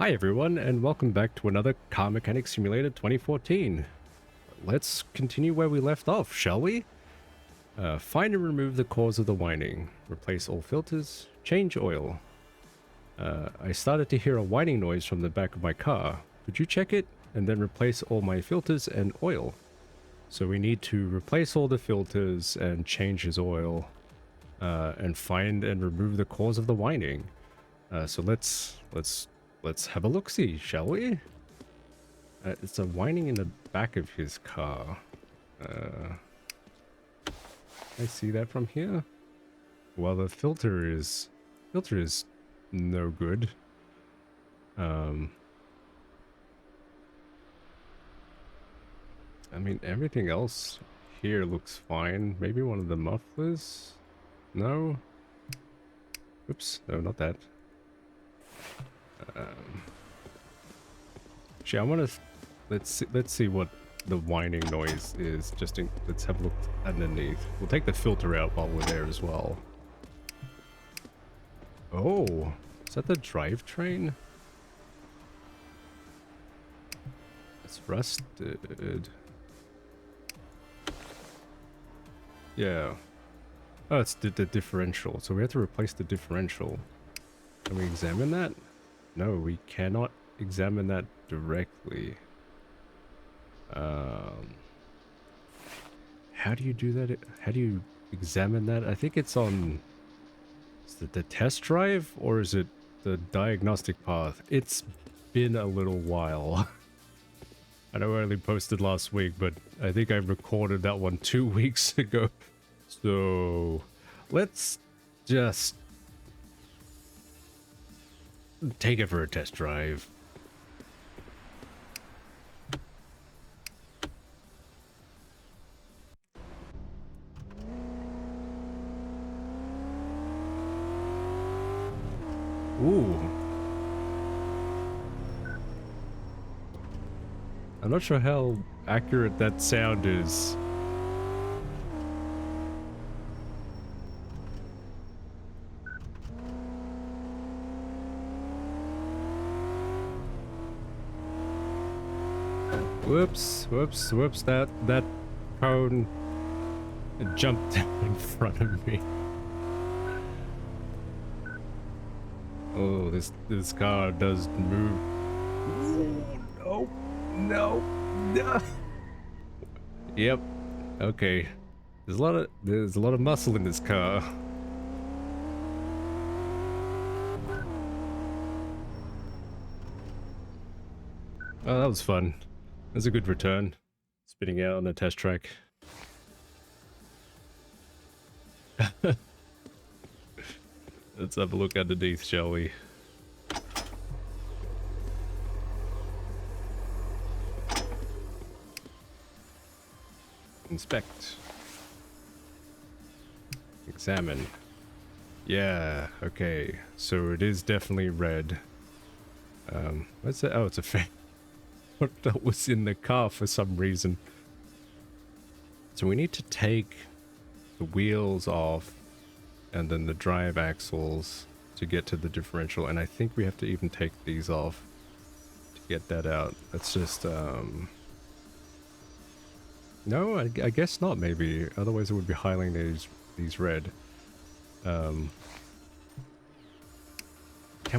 Hi everyone, and welcome back to another Car Mechanic Simulator 2014. Let's continue where we left off, shall we? Find and remove the cause of the whining. Replace all filters. Change oil. I started to hear a whining noise from the back of my car. Could you check it? And then replace all my filters and oil. So we need to replace all the filters and change his oil. And find and remove the cause of the whining. So let's have a look-see, shall we? It's a whining in the back of his car. I see that from here. Well, the filter is no good. I mean, everything else here looks fine. Maybe one of the mufflers? No? Oops, no, not that. Actually, I want to let's see what the whining noise is. Let's have a look underneath. We'll take the filter out while we're there as well. Oh, is that the drivetrain? It's rusted. Yeah. Oh, it's the differential. So we have to replace the differential. Can we examine that? No, we cannot examine that directly. How do you do that? How do you examine that? I think it's on... Is it the test drive or is it the diagnostic path? It's been a little while. I know I only posted last week, but I think I recorded that one 2 weeks ago. So let's just take it for a test drive. Ooh. I'm not sure how accurate that sound is. Whoops, that cone jumped in front of me. Oh, this car does move. Ooh, no. Yep. Okay. There's a lot of muscle in this car. Oh, that was fun. That's a good return. Spinning out on a test track. Let's have a look underneath, shall we? Inspect. Examine. Yeah, okay. So it is definitely red. What's that? Oh, it's a fan. That was in the car for some reason. So we need to take the wheels off and then the drive axles to get to the differential, and I think we have to even take these off to get that out. That's just no, I guess not. Maybe otherwise it would be highlighting these red. Can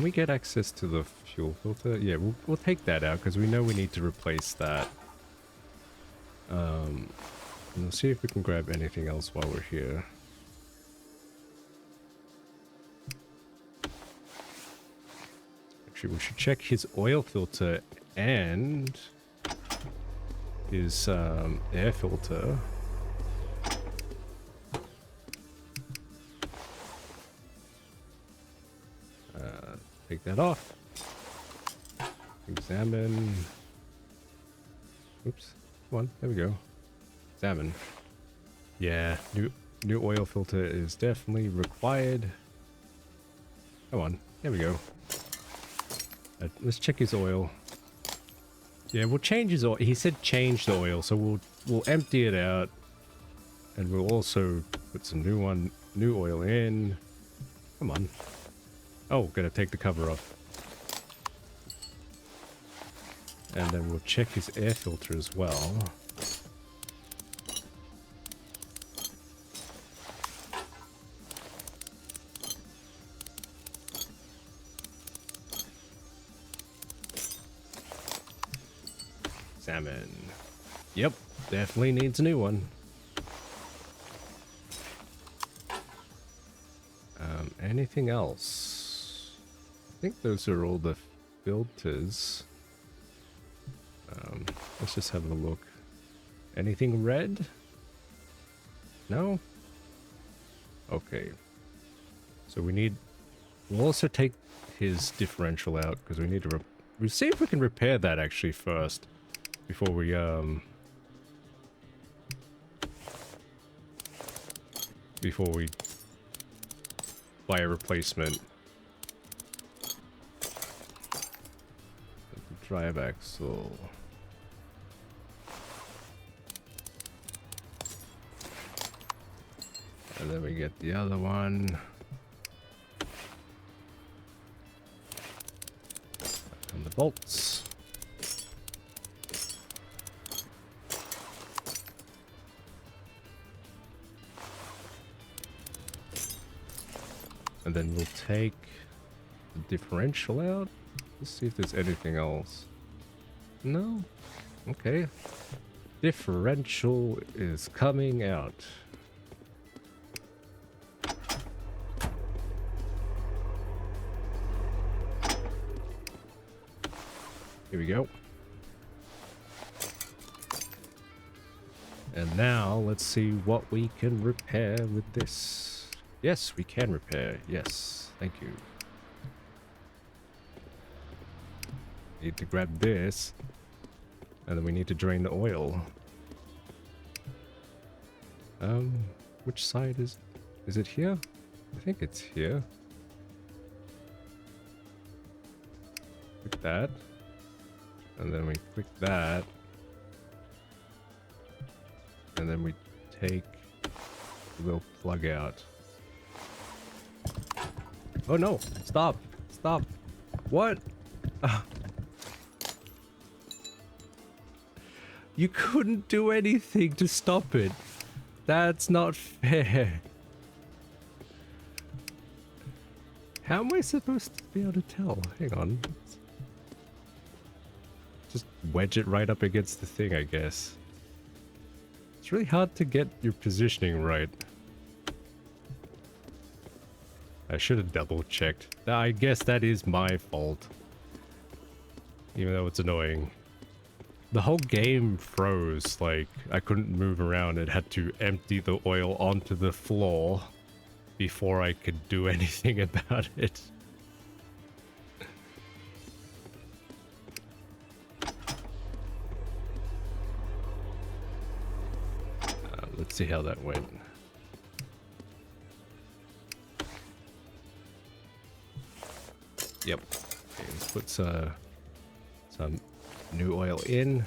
we get access to the fuel filter? Yeah, we'll take that out because we know we need to replace that. And we'll see if we can grab anything else while we're here. Actually, we should check his oil filter and his air filter. Take that off. Examine. Oops. Come on. There we go. Examine. Yeah. New oil filter is definitely required. Come on. There we go. Let's check his oil. Yeah, we'll change his oil. He said change the oil, so we'll empty it out, and we'll also put some new oil in. Come on. Oh, gotta take the cover off. And then we'll check his air filter as well. Salmon. Yep, definitely needs a new one. Anything else? I think those are all the filters. Let's just have a look. Anything red? No? Okay. So we'll also take his differential out because we need to we'll see if we can repair that actually first before we buy a replacement. Drive axle. And then we get the other one. And the bolts. And then we'll take the differential out. Let's see if there's anything else. No? Okay. Differential is coming out. Here we go. And now let's see what we can repair with this. Yes, we can repair. Yes, thank you. Need to grab this. And then we need to drain the oil. Which side is it here? I think it's here. Click that. And then we click that. And then we take the little plug out. Oh no! Stop! Stop! What? You couldn't do anything to stop it. That's not fair. How am I supposed to be able to tell? Hang on. Just wedge it right up against the thing, I guess. It's really hard to get your positioning right. I should have double checked. I guess that is my fault. Even though it's annoying. The whole game froze, like I couldn't move around. It had to empty the oil onto the floor before I could do anything about it. Let's see how that went. Yep. Okay, let's put some new oil in.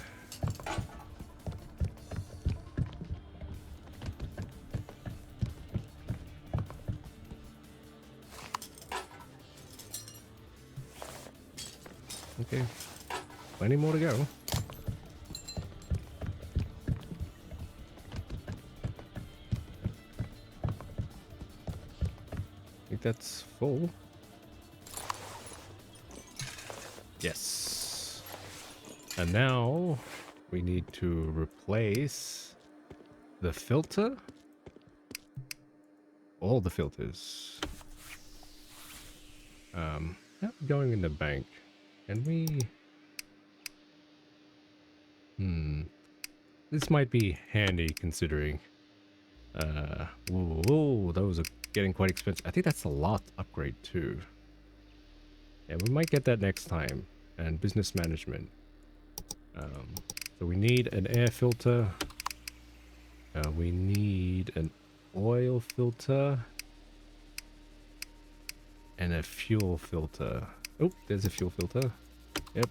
Okay, plenty more to go. I think that's full. Yes. And now we need to replace the filter. All the filters. Yeah, going in the bank. Can we... This might be handy considering... whoa, those are getting quite expensive. I think that's a lot upgrade too. Yeah, we might get that next time. And business management. So we need an air filter. We need an oil filter. And a fuel filter. Oh, there's a fuel filter. Yep.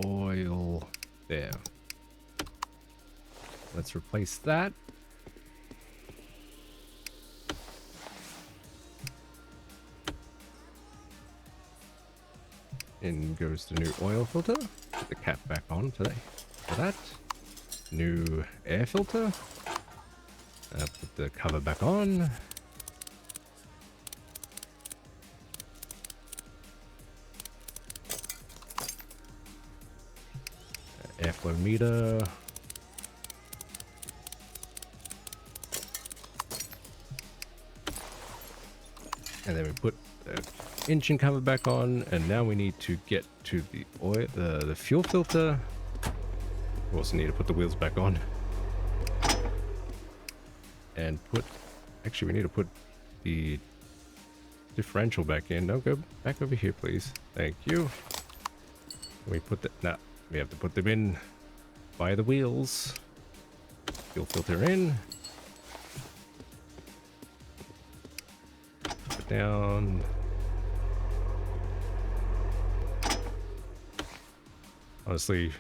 Oil there. Let's replace that. In goes the new oil filter. Put the cap back on today. For that. New air filter. Put the cover back on. Airflow meter. And then we put the engine cover back on, and now we need to get to the oil, the fuel filter. We also need to put the wheels back on. And actually we need to put the differential back in. No, go back over here, please. Thank you. We put that, nah, we have to put them in by the wheels. Fuel filter in. Put down. Honestly,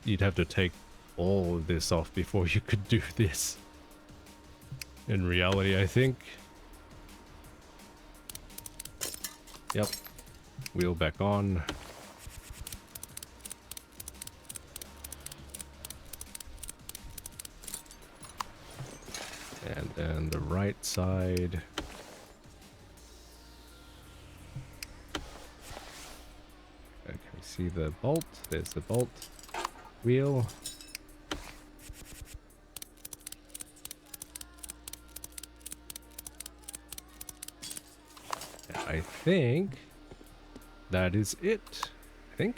you'd have to take all of this off before you could do this. In reality, I think. Yep. Wheel back on. And then the right side. Okay, see the bolt. There's the bolt. Wheel. I think that is it. I think.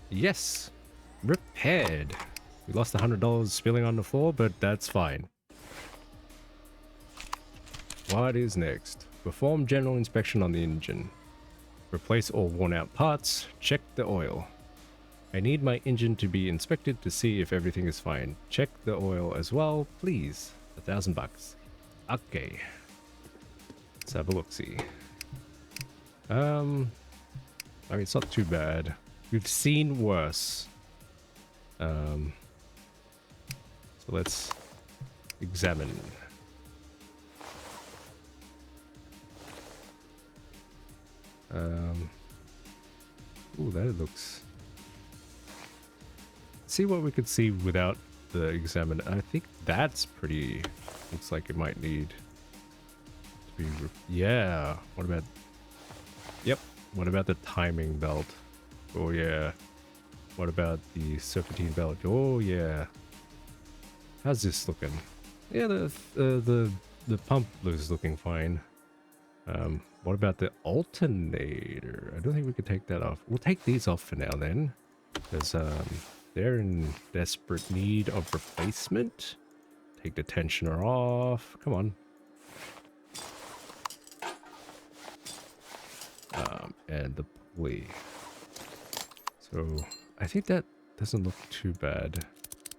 Yes. Repaired. We lost $100 spilling on the floor, but that's fine. What is next? Perform general inspection on the engine. Replace all worn out parts. Check the oil. I need my engine to be inspected to see if everything is fine. Check the oil as well, please. $1,000. Okay. Let's have a look-see. I mean, it's not too bad. We've seen worse. So let's examine. Ooh, that looks... See what we could see without the examine. I think that's pretty... Looks like it might need to be... Yeah. What about... Yep. What about the timing belt? Oh, yeah. What about the serpentine belt? Oh, yeah. How's this looking? Yeah, the pump is looking fine. What about the alternator? I don't think we could take that off. We'll take these off for now then, because they're in desperate need of replacement. Take the tensioner off. Come on. And the pulley. So I think that doesn't look too bad.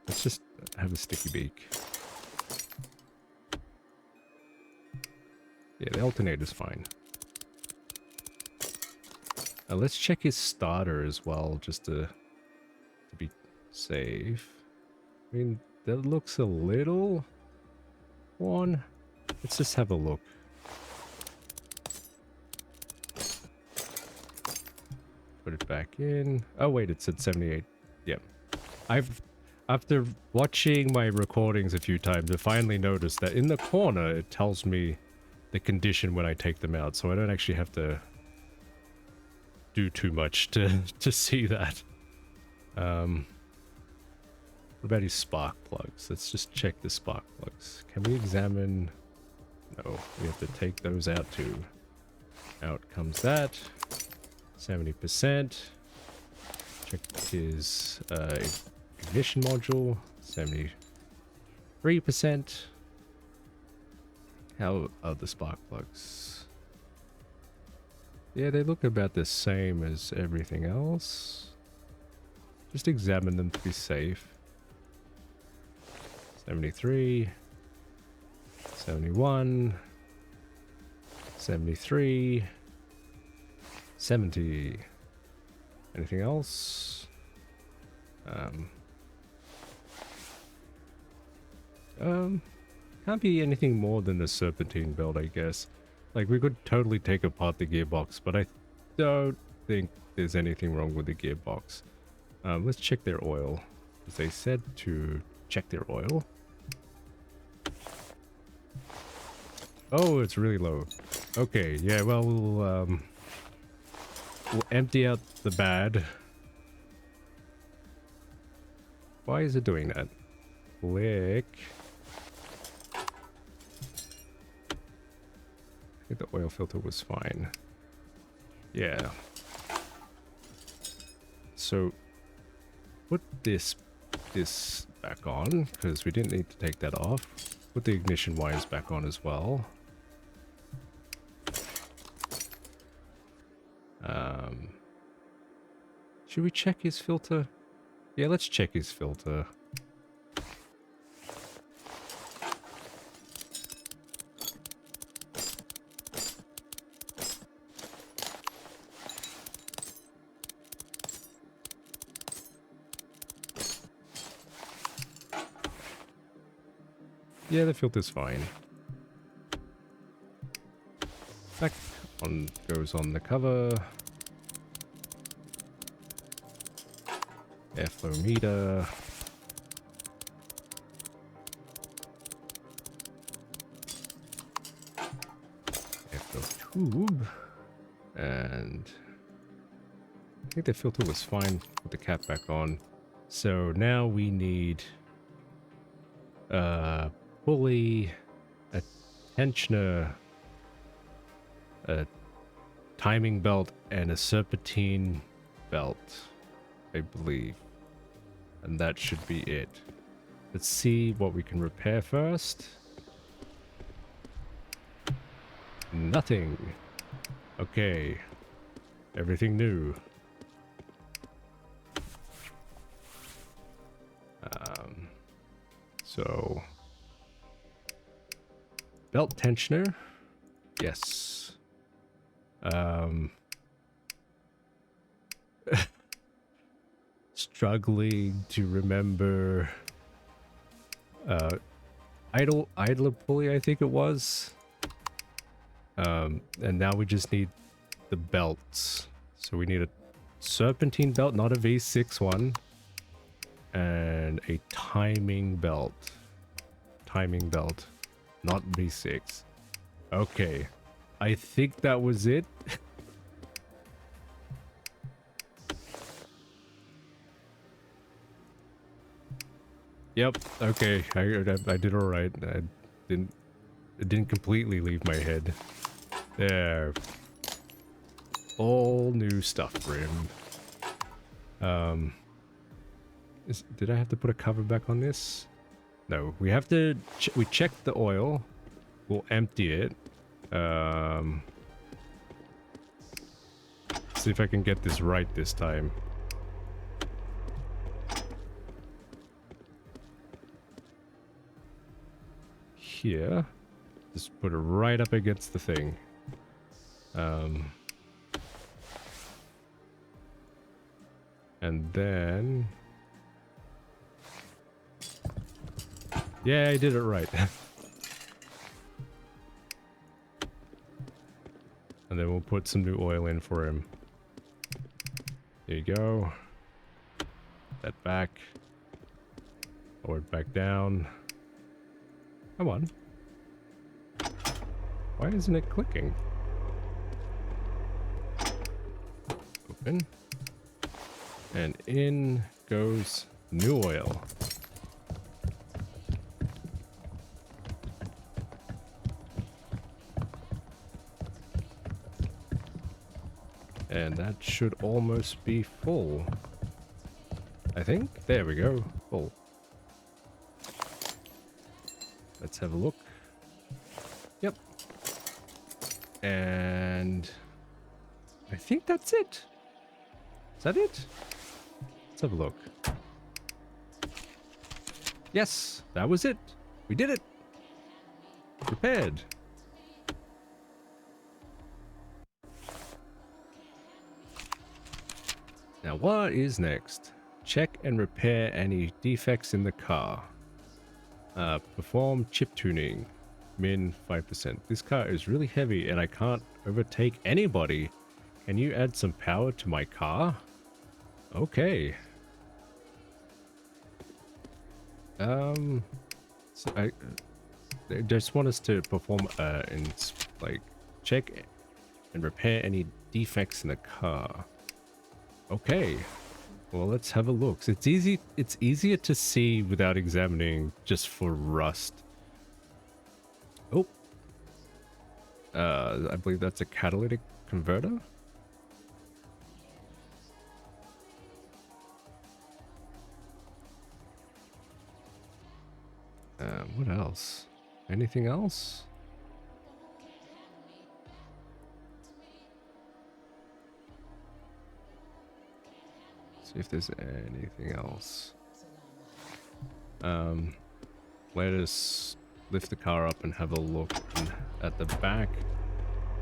Let's just have a sticky beak. Yeah, the alternator's fine. Let's check his starter as well, just to be safe. I mean, that looks a little worn. Let's just have a look. Put it back in. Oh wait, it said 78. Yep. After watching my recordings a few times, I finally noticed that in the corner it tells me the condition when I take them out, so I don't actually have to do too much to see that. What about his spark plugs? Let's just check the spark plugs. Can we examine? No, we have to take those out too. Out comes that. 70%. Check his ignition module. 73%. How are the spark plugs? Yeah, they look about the same as everything else. Just examine them to be safe. 73. 71. 73. 70. Anything else? Can't be anything more than the serpentine belt, I guess. Like, we could totally take apart the gearbox, but I don't think there's anything wrong with the gearbox. Let's check their oil. As they said to check their oil. Oh, it's really low. Okay, yeah, well, we'll empty out the bad. Why is it doing that? Click. I think the oil filter was fine. Yeah. So, put this back on, because we didn't need to take that off. Put the ignition wires back on as well. Should we check his filter? Yeah, let's check his filter. Yeah, the filter's fine. Back on goes on the cover. Airflow meter. Airflow tube. And I think the filter was fine with the cap back on. So now we need pulley, a tensioner, a timing belt, and a serpentine belt, I believe. And that should be it. Let's see what we can repair first. Nothing. Okay. Everything new. So belt tensioner. Yes. Struggling to remember idler pulley, I think it was. And now we just need the belts. So we need a serpentine belt, not a V6 one, and a timing belt. Timing belt, not V6. Okay, I think that was it. Yep. Okay, I did all right. It didn't completely leave my head. There. All new stuff, Grim. Did I have to put a cover back on this? No, we have to. We checked the oil. We'll empty it. See if I can get this right this time. Here, just put it right up against the thing. And then, yeah, I did it right. And then we'll put some new oil in for him. There you go. That back. Lower it back down. Come on. Why isn't it clicking? Open. And in goes new oil. And that should almost be full. I think. There we go. Full. Let's have a look. Yep. And I think that's it. Is that it? Let's have a look. Yes, that was it. We did it. Repaired. Now what is next? Check and repair any defects in the car. Perform chip tuning. min 5%. This car is really heavy and I can't overtake anybody. Can you add some power to my car? Okay. So they just want us to perform and like check and repair any defects in the car. Okay. Well, let's have a look. So it's easier to see without examining just for rust. Oh. I believe that's a catalytic converter. What else? Anything else? See if there's anything else. Let us lift the car up and have a look at the back.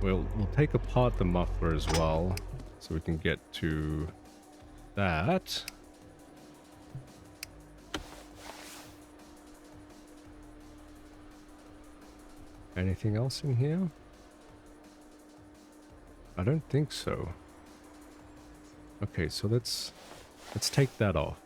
We'll take apart the muffler as well, so we can get to that. Anything else in here? I don't think so. Okay, so let's take that off.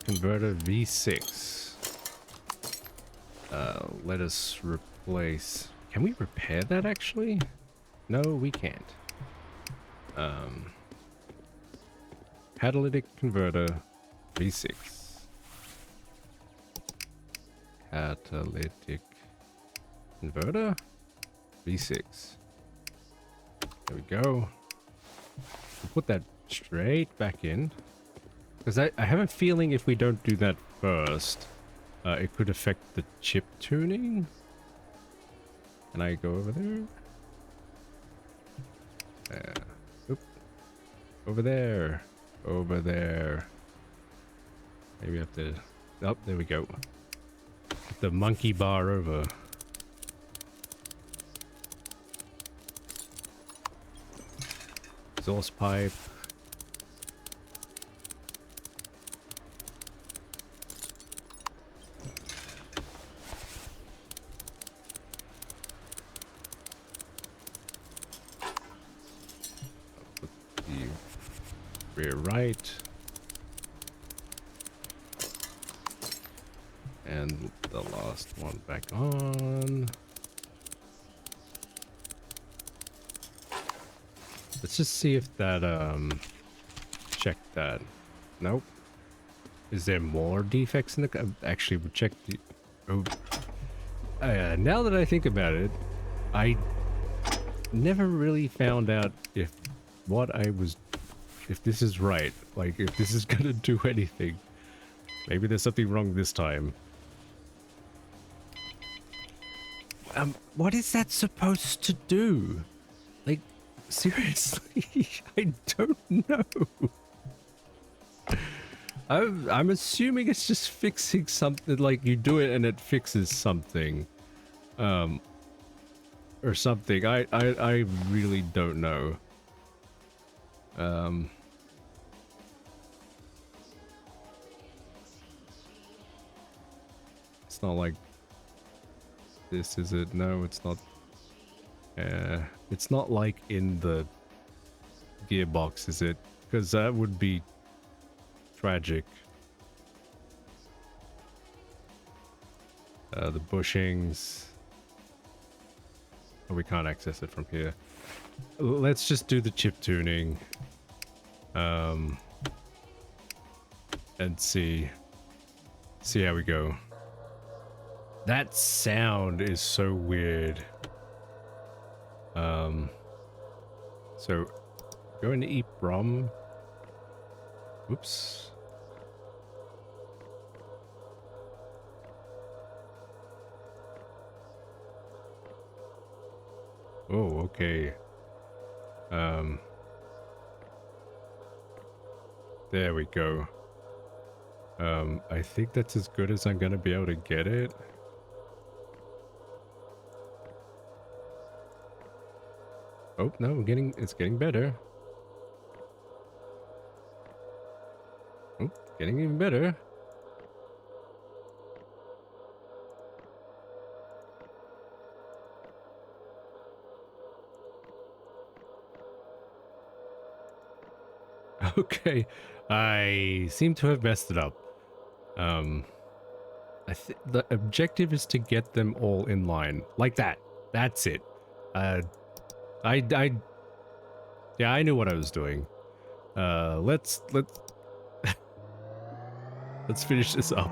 Converter V6. Let us replace... Can we repair that actually? No, we can't. Catalytic converter V6. Catalytic converter V6. There we go. We'll put that straight back in. Because I have a feeling if we don't do that first, it could affect the chip tuning. Can I go over there? Oop. Over there. Over there. Maybe I have to... Oh, there we go. The monkey bar over. Exhaust pipe. Rear right. And the last one back on. Let's just see if that, check that. Nope. Is there more defects in the... Actually, we checked the... Oh. Now that I think about it, I never really found out if what I was... If this is right, like if this is gonna do anything. Maybe there's something wrong this time. What is that supposed to do? Like, seriously, I don't know. I'm assuming it's just fixing something, like you do it and it fixes something. Or something. I really don't know. It's not like this, is it? No, it's not. It's not like in the gearbox, is it? Because that would be tragic. The bushings. Oh, we can't access it from here. Let's just do the chip tuning. And see how we go. That sound is so weird. So go into EEPROM. Oops. Oh, okay. There we go. I think that's as good as I'm gonna be able to get it. Oh, no, it's getting better. Oh, getting even better. Okay, I seem to have messed it up. I think the objective is to get them all in line. Like that. That's it. Uh, I, yeah, I knew what I was doing. Let's let's finish this up.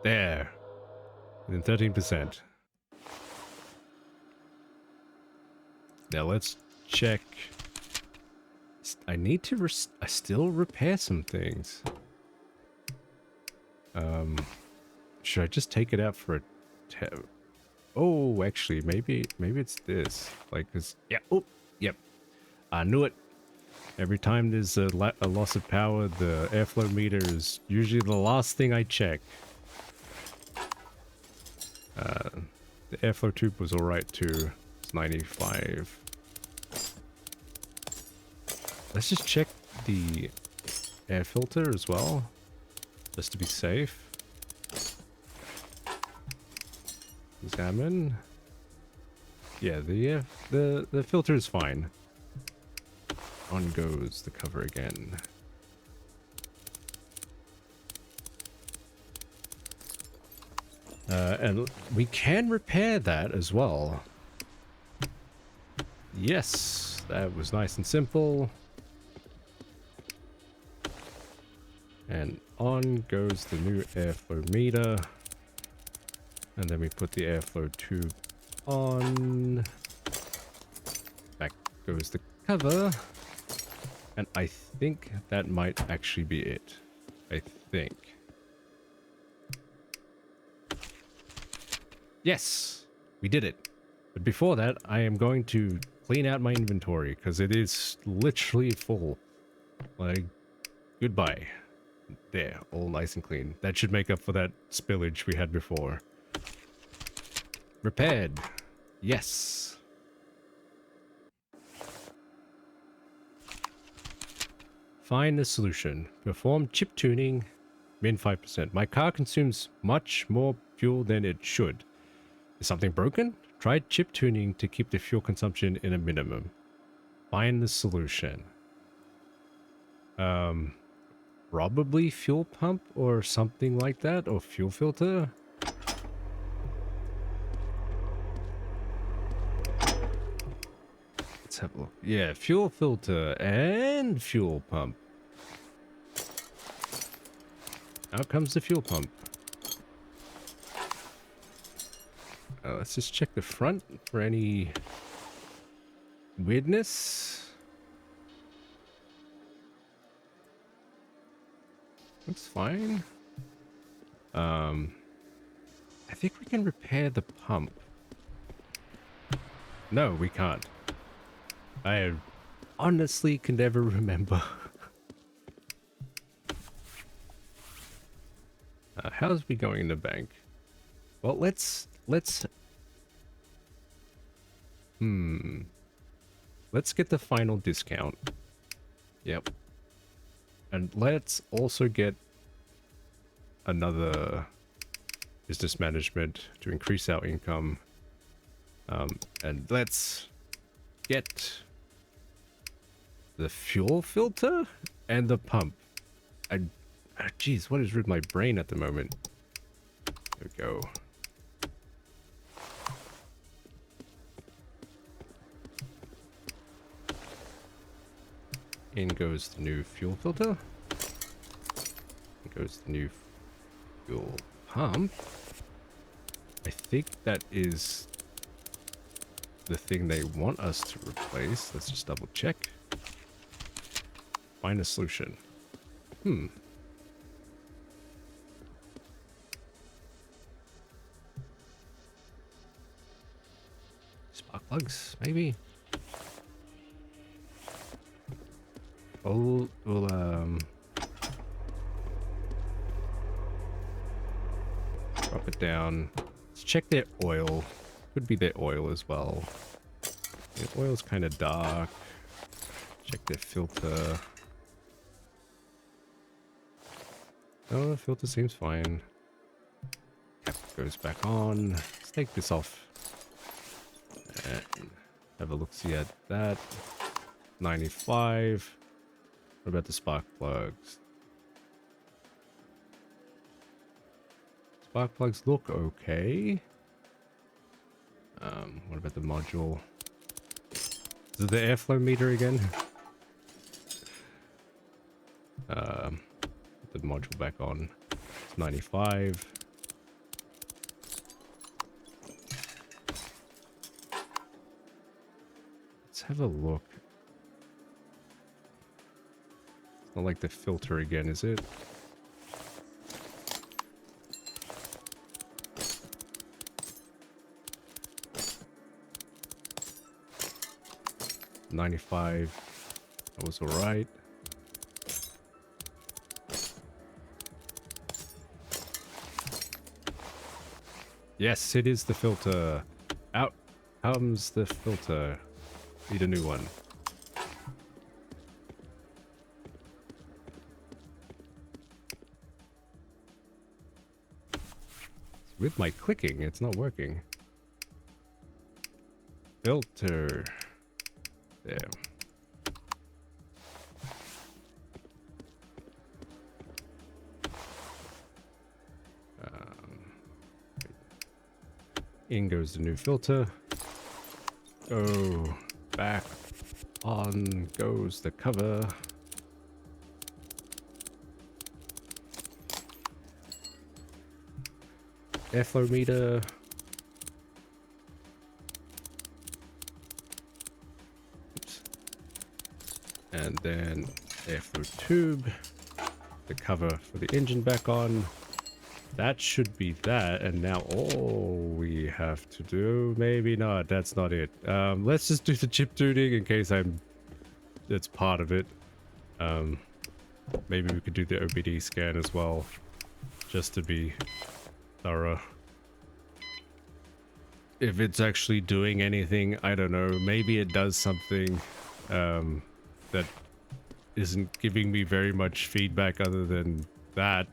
There. Within 13%. Now let's check. I need to I still repair some things. Should I just take it out for a oh, actually, maybe it's this. Like this. Yeah. Oh, yep. I knew it. Every time there's a loss of power, the airflow meter is usually the last thing I check. The airflow tube was alright too. It's 95. Let's just check the air filter as well, just to be safe. Examine. Yeah, the filter is fine. On goes the cover again. And we can repair that as well. Yes, that was nice and simple. And on goes the new airflow meter. And then we put the airflow tube on. Back goes the cover. And I think that might actually be it. I think. Yes, we did it. But before that, I am going to clean out my inventory because it is literally full. Like, goodbye. There, all nice and clean. That should make up for that spillage we had before. Repaired. Yes. Find the solution. Perform chip tuning. Min 5%. My car consumes much more fuel than it should. Is something broken? Try chip tuning to keep the fuel consumption in a minimum. Find the solution. Probably fuel pump or something like that, or fuel filter. Let's have a look. Yeah, fuel filter and fuel pump. Out comes the fuel pump. Let's just check the front for any weirdness. Looks fine. I think we can repair the pump. No, we can't. I honestly can never remember. How's we going in the bank? Well, let's get the final discount. Yep. And let's also get another business management to increase our income. And let's get the fuel filter and the pump. Geez, what is with my brain at the moment? There we go. In goes the new fuel filter. In goes the new fuel pump. I think that is the thing they want us to replace. Let's just double check. Find a solution. plugs, maybe. We'll drop it down. Let's check their oil. Could be their oil as well. The oil's kind of dark. Check their filter. Oh, the filter seems fine. Cap goes back on. Let's take this off. And have a look-see at that. 95. What about the spark plugs? Spark plugs look okay. What about the module? Is it the airflow meter again? Put the module back on. It's 95. Let's have a look. It's not like the filter again, is it? $95. That was alright. Yes, it is the filter. Out comes the filter. Need a new one. With my clicking, it's not working. Filter. There. In goes the new filter. Oh, back on goes the cover. Airflow meter. Oops. And then airflow tube. The cover for the engine back on. That should be that, and now all we have to do, maybe not, that's not it. Let's just do the chip tuning in case that's part of it. Maybe we could do the OBD scan as well, just to be thorough. If it's actually doing anything, I don't know, maybe it does something that isn't giving me very much feedback other than that.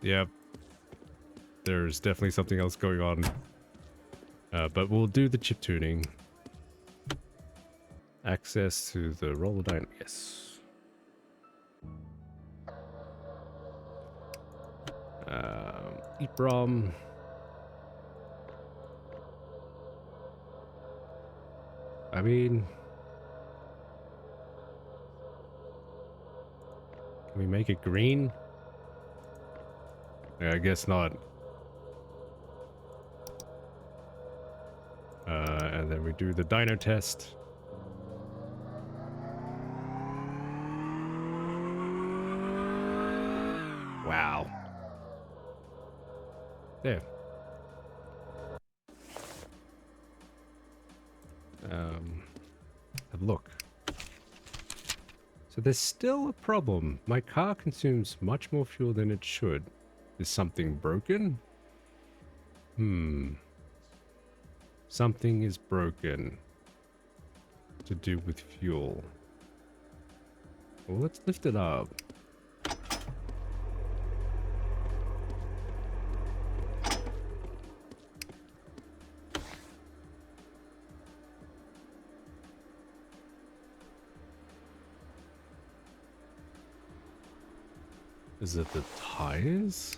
Yeah, there's definitely something else going on, but we'll do the chip tuning. Access to the roller dyno, yes. EEPROM. I mean, can we make it green? Yeah, I guess not. And then we do the dyno test. Wow. There. Have a look. So there's still a problem. My car consumes much more fuel than it should. Is something broken? Something is broken. To do with fuel. Well, let's lift it up. Is it the tires?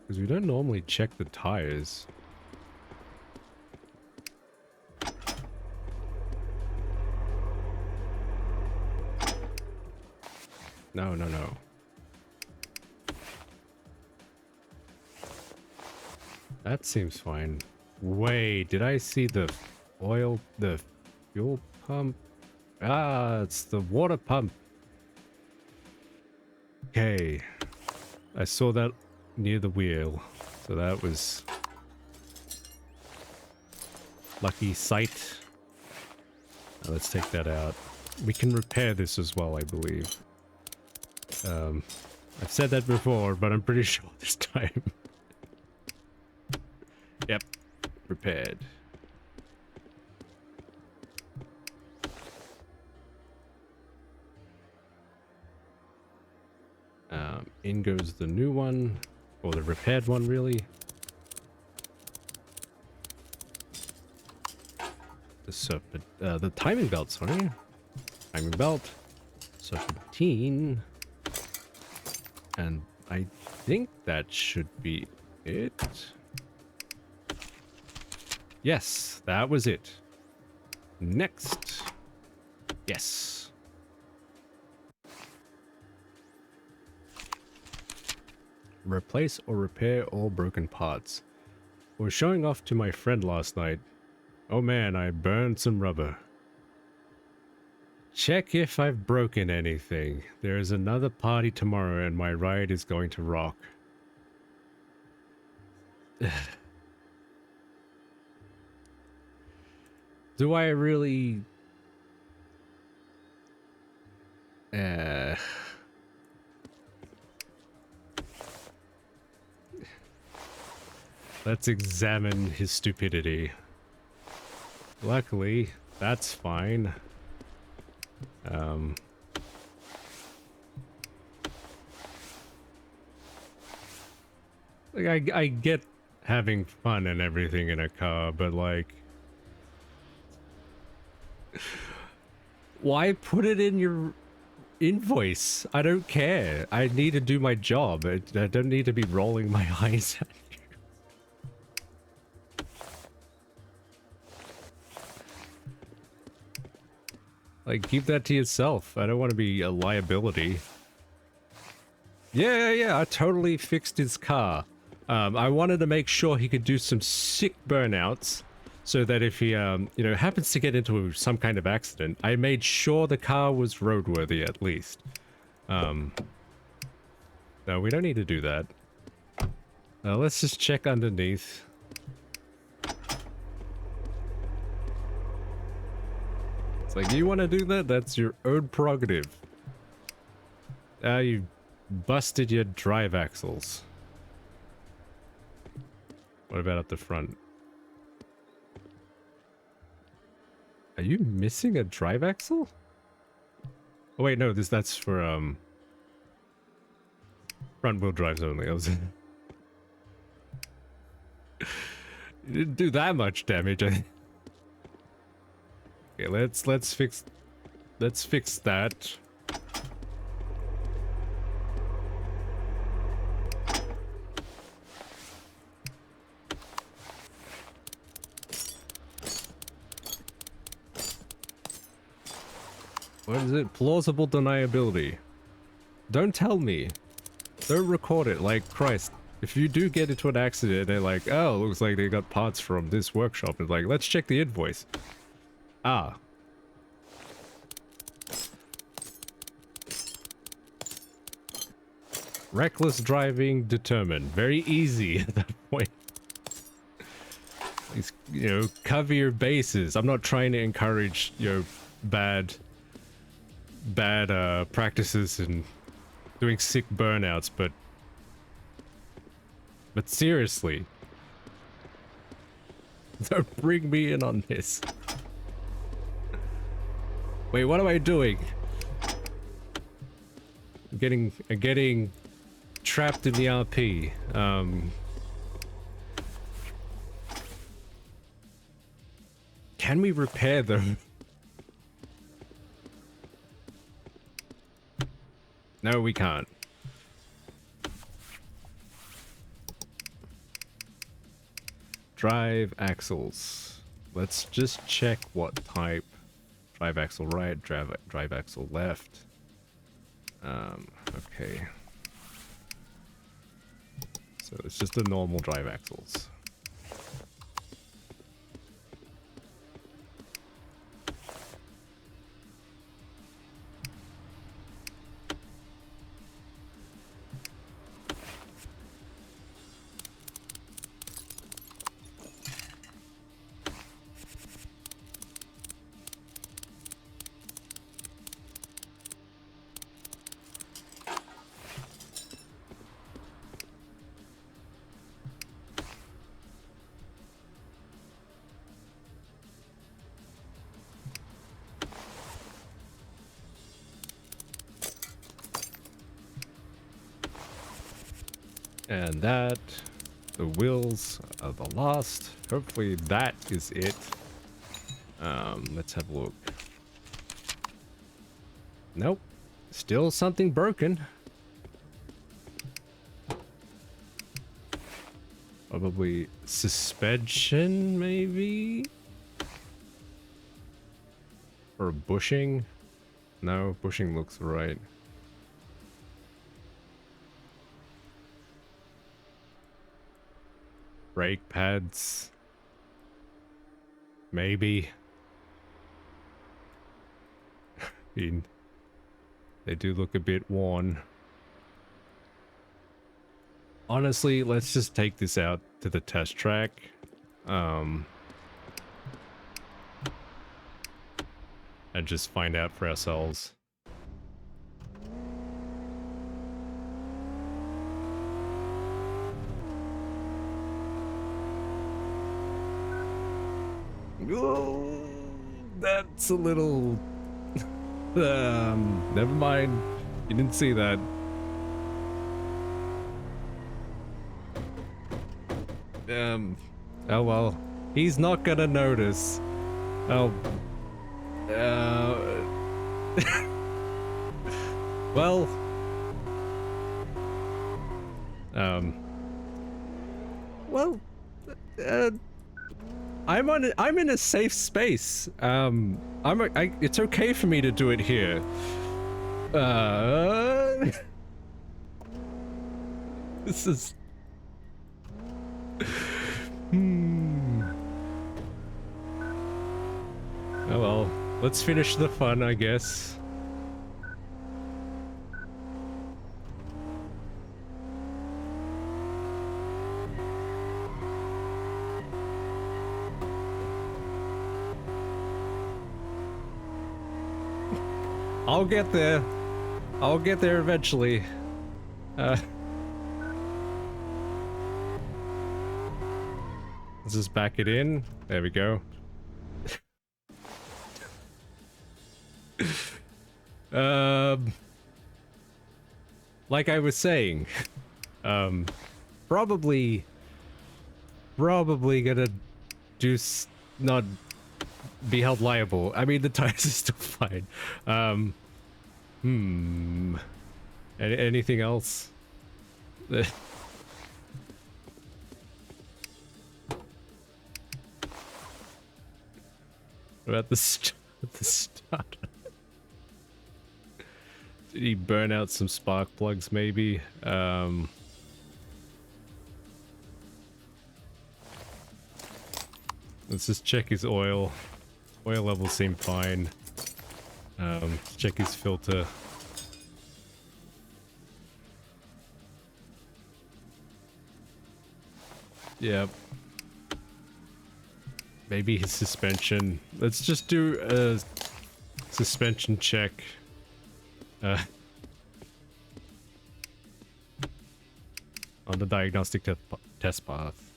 Because we don't normally check the tires. No, no, no. That seems fine. Wait, did I see the oil, the fuel pump? Ah, it's the water pump. Okay. I saw that near the wheel. So that was lucky sight. Now let's take that out. We can repair this as well, I believe. I've said that before, but I'm pretty sure this time. Yep, repaired. In goes the new one, or the repaired one, really. The timing belt, sorry. Timing belt, serpentine, and I think that should be it. Yes, that was it. Next. Yes. Replace or repair all broken parts. I was showing off to my friend last night. Oh man, I burned some rubber. Check if I've broken anything. There is another party tomorrow and my ride is going to rock. Do I really... Let's examine his stupidity. Luckily, that's fine. Like I get having fun and everything in a car, but like, why put it in your invoice? I don't care. I need to do my job. I don't need to be rolling my eyes at you. Like, keep that to yourself. I don't want to be a liability. Yeah, I totally fixed his car. I wanted to make sure he could do some sick burnouts so that if he, you know, happens to get into some kind of accident, I made sure the car was roadworthy at least. No, we don't need to do that. Let's just check underneath. It's like, you want to do that? That's your own prerogative. You busted your drive axles. What about up the front? Are you missing a drive axle? Oh wait, no, that's for front wheel drives only. I was you didn't do that much damage. Okay, let's fix that. What is it? Plausible deniability. Don't tell me. Don't record it. Like, Christ. If you do get into an accident, they're like, oh, looks like they got parts from this workshop. It's like, let's check the invoice. Ah. Reckless driving determined. Very easy at that point. You know, cover your bases. I'm not trying to encourage, you know, bad practices and doing sick burnouts, but seriously, don't bring me in on this. Wait, what am I doing? I'm getting trapped in the RP. Can we repair them? No, we can't. Drive axles. Let's just check what type. Drive axle right, drive axle left. Okay. So it's just the normal drive axles. And that. The wheels are the last. Hopefully that is it. Let's have a look. Nope. Still something broken. Probably suspension, maybe? Or bushing? No, bushing looks right. Brake pads. Maybe. I mean, they do look a bit worn. Honestly, let's just take this out to the test track. And just find out for ourselves. Oh, that's a little... never mind. You didn't see that. Oh well. He's not gonna notice. Oh. Well. Well, I'm in a safe space. It's okay for me to do it here. This is... Oh well, let's finish the fun, I guess. I'll get there. I'll get there eventually. Let's just back it in. There we go. Like I was saying, probably gonna not be held liable. I mean, the tires are still fine. Anything else? What about the start? Did he burn out some spark plugs, maybe? Let's just check his oil. Oil levels seem fine. Check his filter. Yep. Maybe his suspension. Let's just do a suspension check. On the diagnostic test path.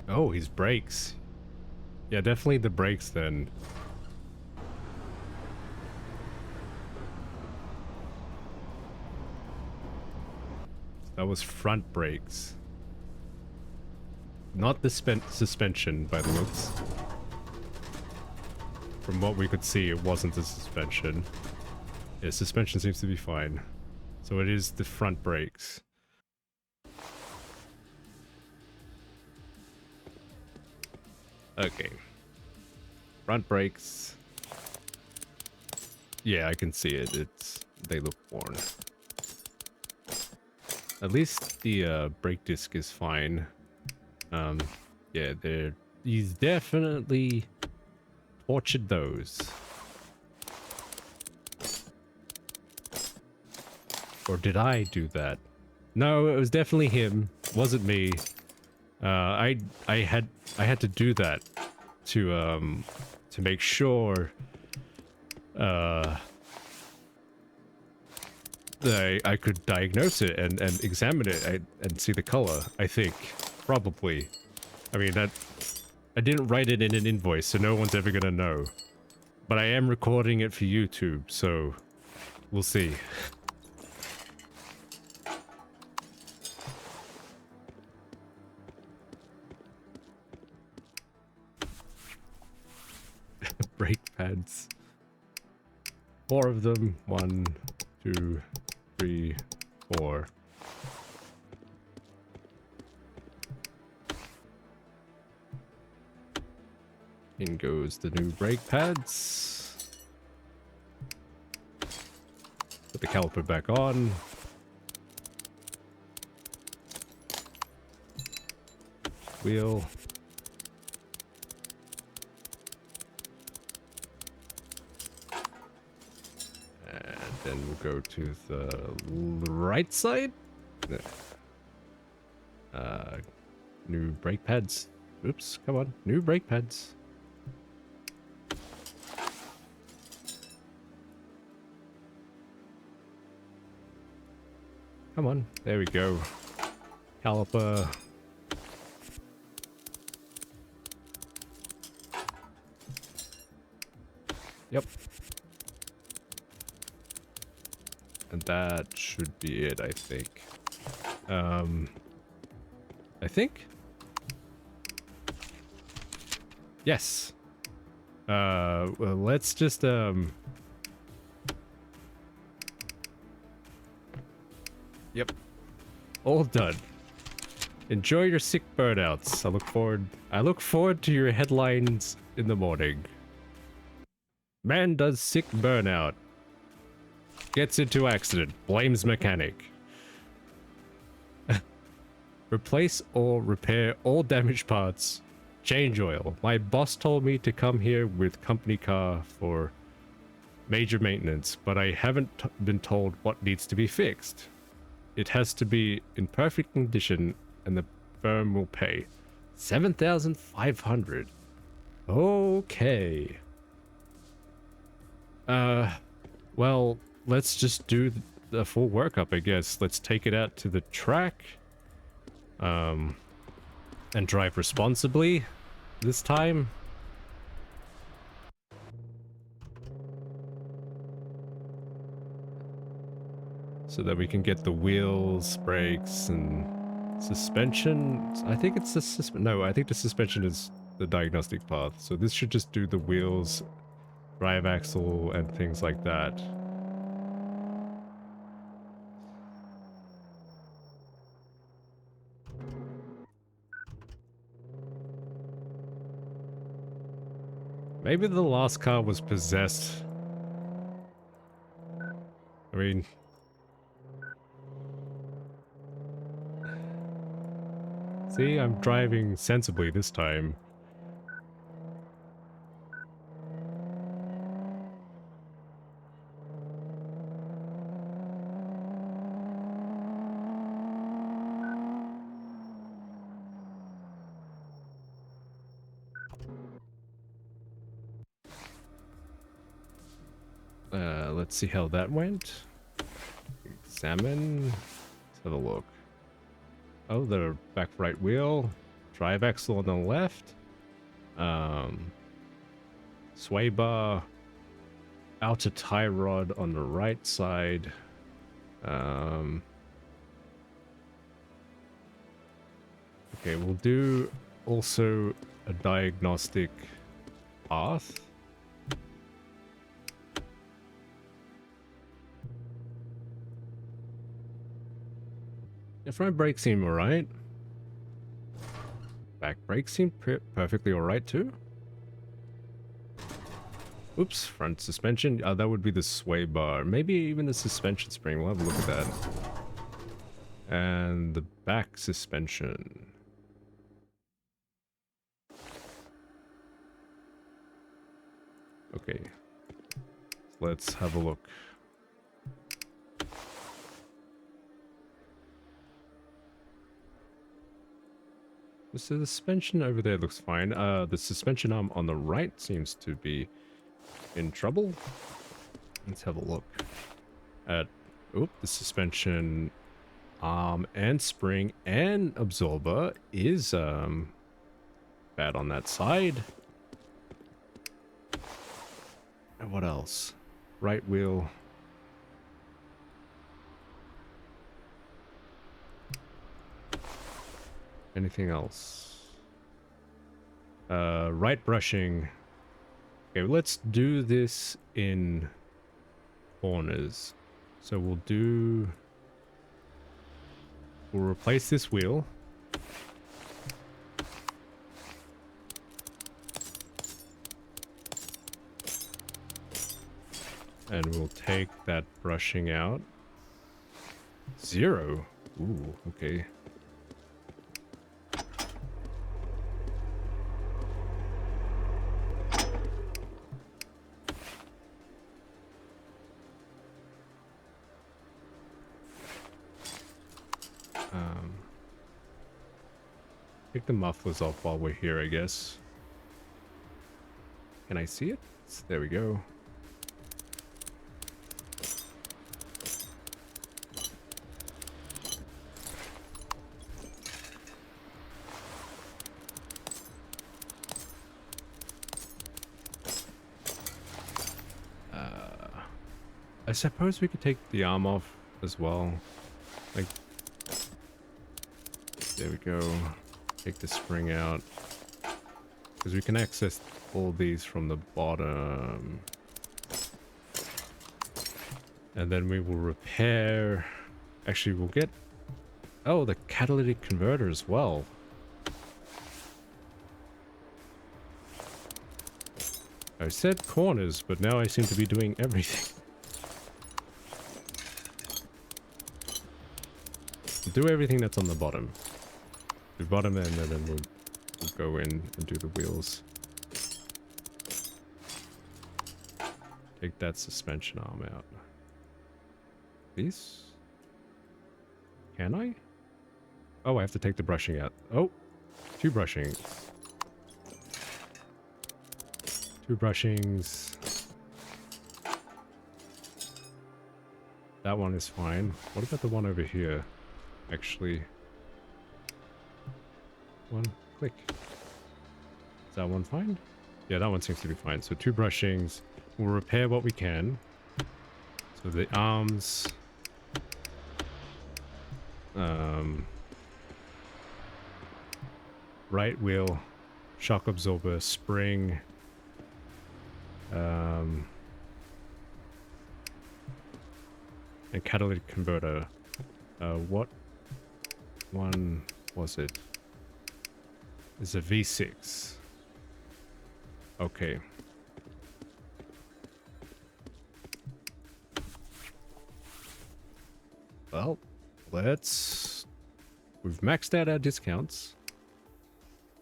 Oh, his brakes. Yeah, definitely the brakes then. That was front brakes. Not the suspension, by the looks. From what we could see, it wasn't the suspension. Yeah, suspension seems to be fine. So it is the front brakes. Okay. Front brakes. Yeah, I can see it. They look worn. At least the brake disc is fine. Yeah, he's definitely tortured those. Or did I do that? No, it was definitely him. It wasn't me. I had to do that to make sure that I could diagnose it and examine it and see the color, I think. Probably. I mean, I didn't write it in an invoice, so no one's ever gonna know. But I am recording it for YouTube, so we'll see. pads. 4 of them. 1, 2, 3, 4. In goes the new brake pads. Put the caliper back on. Wheel. And then we'll go to the right side. New brake pads. Oops, come on. New brake pads. Come on. There we go. Caliper. Yep. And that should be it, I think. I think? Yes. Well, let's just, Yep. All done. Enjoy your sick burnouts. I look forward to your headlines in the morning. Man does sick burnout. Gets into accident. Blames mechanic. Replace or repair all damaged parts. Change oil. My boss told me to come here with company car for major maintenance, but I haven't been told what needs to be fixed. It has to be in perfect condition and the firm will pay. 7,500. Okay. Well, let's just do the full workup, I guess. Let's take it out to the track. And drive responsibly this time. So that we can get the wheels, brakes, and suspension. I think it's the no, I think the suspension is the diagnostic path. So this should just do the wheels, drive axle, and things like that. Maybe the last car was possessed. I mean... See, I'm driving sensibly this time. Let's see how that went. Examine. Let's have a look. Oh, the back right wheel. Drive axle on the left. Sway bar. Outer tie rod on the right side. Okay, we'll do also a diagnostic path. Front brakes seem alright. Back brakes seem perfectly alright too. Oops, front suspension. That would be the sway bar. Maybe even the suspension spring. We'll have a look at that. And the back suspension. Okay. Let's have a look. So the suspension over there looks fine. The suspension arm on the right seems to be in trouble. Let's have a look at the suspension arm and spring and absorber is bad on that side. And what else? Right wheel. Anything else? Right brushing. Okay, let's do this in corners. So we'll replace this wheel. And we'll take that brushing out. 0. Ooh, okay. Take the mufflers off while we're here, I guess. Can I see it? There we go. I suppose we could take the arm off as well. Like, there we go. Take the spring out. Because we can access all these from the bottom. And then we will repair... Actually, we'll get... Oh, the catalytic converter as well. I said corners, but now I seem to be doing everything. Do everything that's on the bottom. The bottom end, and then we'll go in and do the wheels. Take that suspension arm out. These? Can I? Oh, I have to take the brushing out. Oh, 2 brushings. 2 brushings. That one is fine. What about the one over here? Actually, one click. Is that one fine? Yeah, that one seems to be fine. So 2 brushings. We'll repair what we can. So the arms. Right wheel, shock absorber, spring. And catalytic converter. What one was it? It's a V6. Okay. Well, we've maxed out our discounts.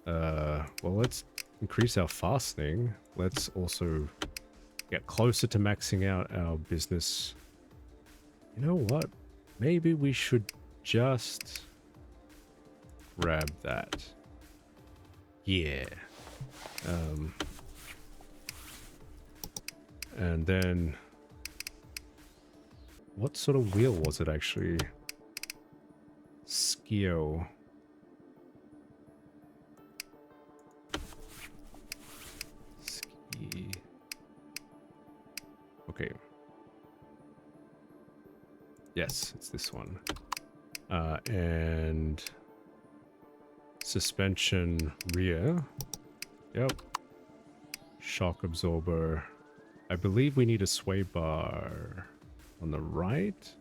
Well, let's increase our fastening. Let's also get closer to maxing out our business. You know what? Maybe we should just grab that. Yeah. And then what sort of wheel was it actually? Skio. Ski. Okay. Yes, it's this one. And suspension rear. Yep. Shock absorber. I believe we need a sway bar on the right.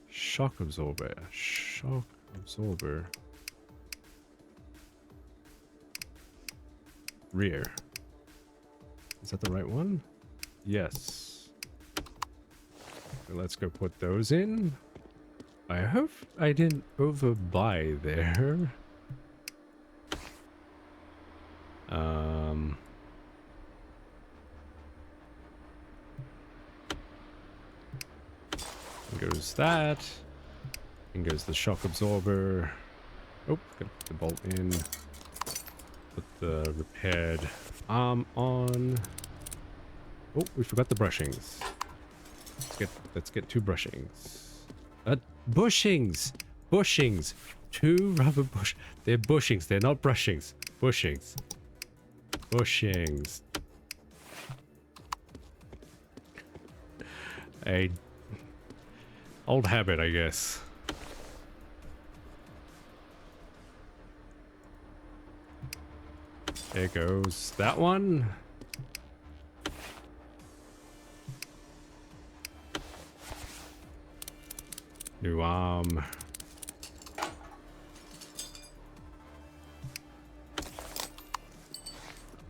Shock absorber. Shock absorber. Rear. Is that the right one? Yes. Let's go put those in. I hope I didn't overbuy there. Goes that. And goes the shock absorber. Oh, gotta put the bolt in. Put the repaired arm on. Oh, we forgot the brushings. Let's get 2 brushings. Bushings! Bushings! 2 rubber bush. They're bushings. They're not brushings. Bushings. Bushings. A old habit, I guess. There goes that one. New arm.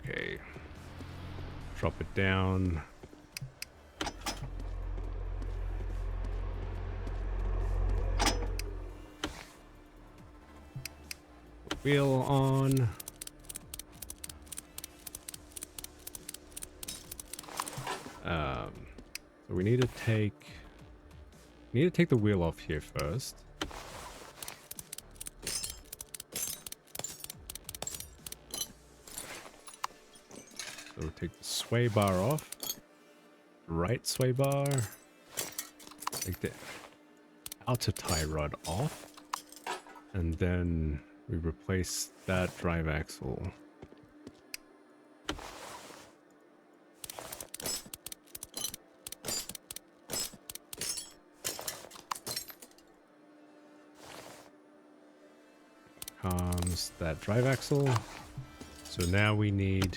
Okay. Drop it down. Wheel on. So we need to take the wheel off here first. So we'll take the sway bar off. Right sway bar. Take the outer tie rod off. And then we replace that drive axle. Comes that drive axle. So now we need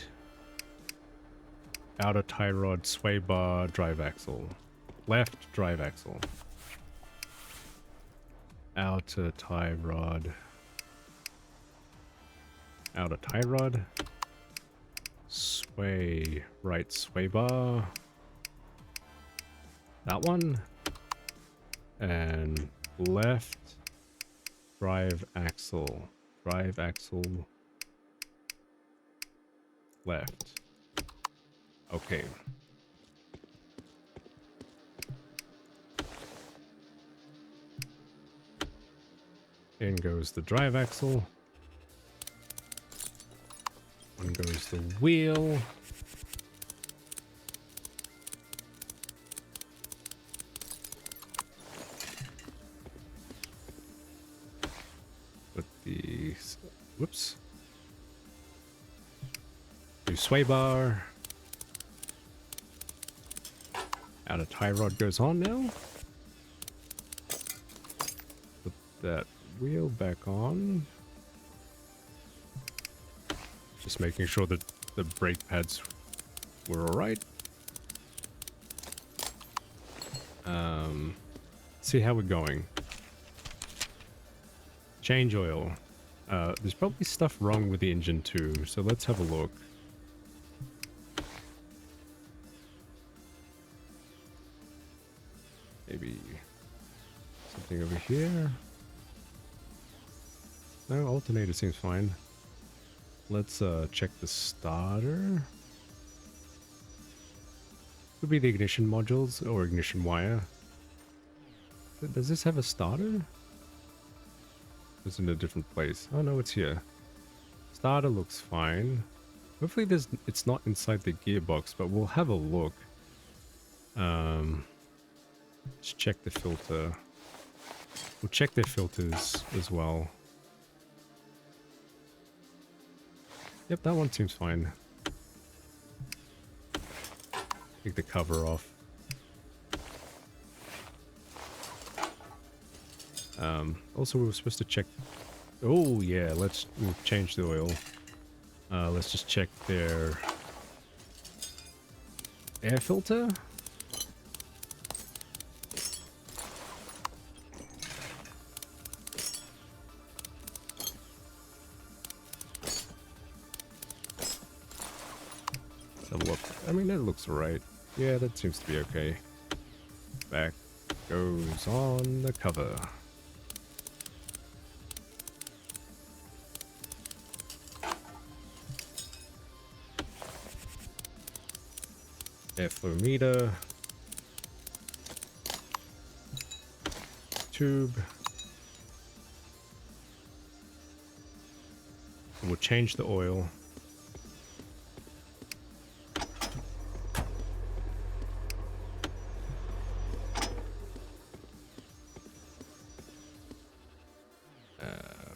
outer tie rod, sway bar, drive axle. Left drive axle. Outer tie rod. Outer tie rod. Sway, right sway bar. That one. And left drive axle. Drive axle. Left. Okay. In goes the drive axle. In goes the wheel. Put the... Whoops. New sway bar. Outer tie rod goes on now. Put that wheel back on. Just making sure that the brake pads were alright. See how we're going. Change oil. There's probably stuff wrong with the engine too, so let's have a look. Maybe something over here. No, alternator seems fine. Let's check the starter. Could be the ignition modules or ignition wire. Does this have a starter? It's in a different place. Oh no, it's here. Starter looks fine. Hopefully it's not inside the gearbox, but we'll have a look. Let's check the filter. We'll check their filters as well. Yep, that one seems fine. Take the cover off. Also, we were supposed to check... Oh, yeah, we'll change the oil. Let's just check their air filter. Let's have a look. I mean, that looks right. Yeah, that seems to be okay. Back goes on the cover. Airflow meter. Tube. We'll change the oil.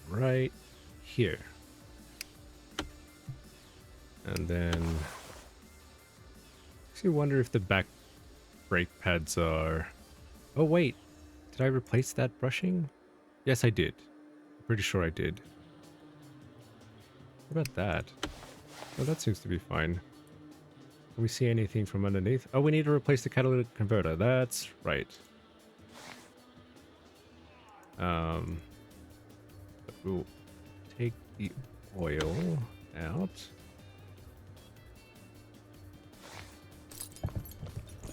Right here. And then... I wonder if the back brake pads are... Oh wait, did I replace that brushing? Yes, I did. I'm pretty sure I did. What about that? Oh, that seems to be fine. Can we see anything from underneath? Oh, we need to replace the catalytic converter. That's right. We'll take the oil out.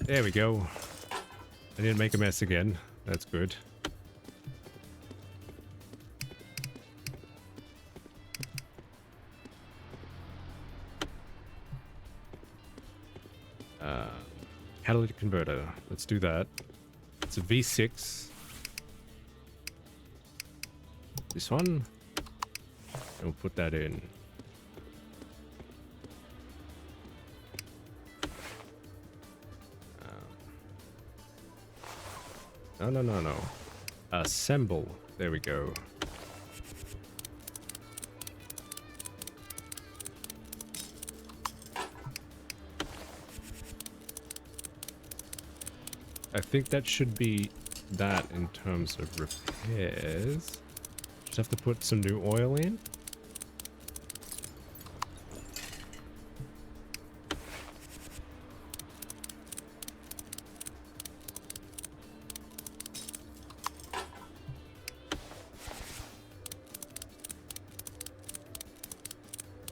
There we go. I didn't make a mess again. That's good. Catalytic converter. Let's do that. It's a V6. This one. And we'll put that in. No. Assemble. There we go. I think that should be that in terms of repairs. Just have to put some new oil in.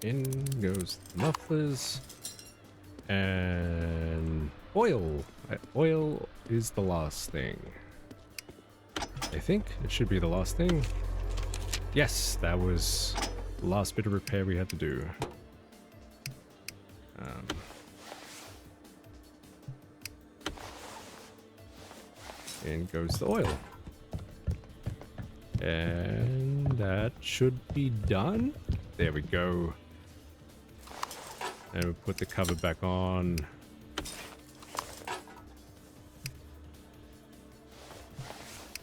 In goes the mufflers. And oil. Oil is the last thing. I think it should be the last thing. Yes, that was the last bit of repair we had to do. In goes the oil. And that should be done. There we go. And we put the cover back on.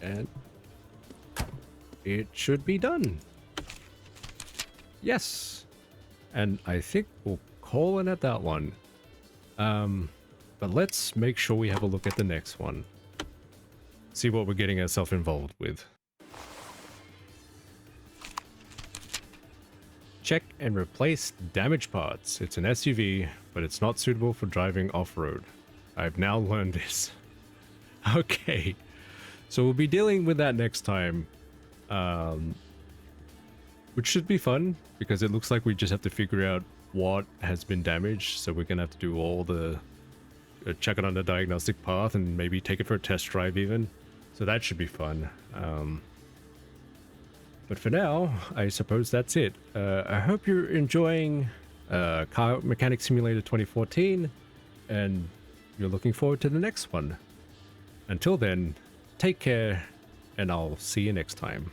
And it should be done. Yes. And I think we'll call it at that one. But let's make sure we have a look at the next one. See what we're getting ourselves involved with. Check and replace damaged parts. It's an SUV, but it's not suitable for driving off-road. I've now learned this. Okay. So we'll be dealing with that next time. Which should be fun, because it looks like we just have to figure out what has been damaged. So we're going to have to do all the... check it on the diagnostic path and maybe take it for a test drive even. So that should be fun. But for now, I suppose that's it. I hope you're enjoying Car Mechanic Simulator 2014, and you're looking forward to the next one. Until then, take care, and I'll see you next time.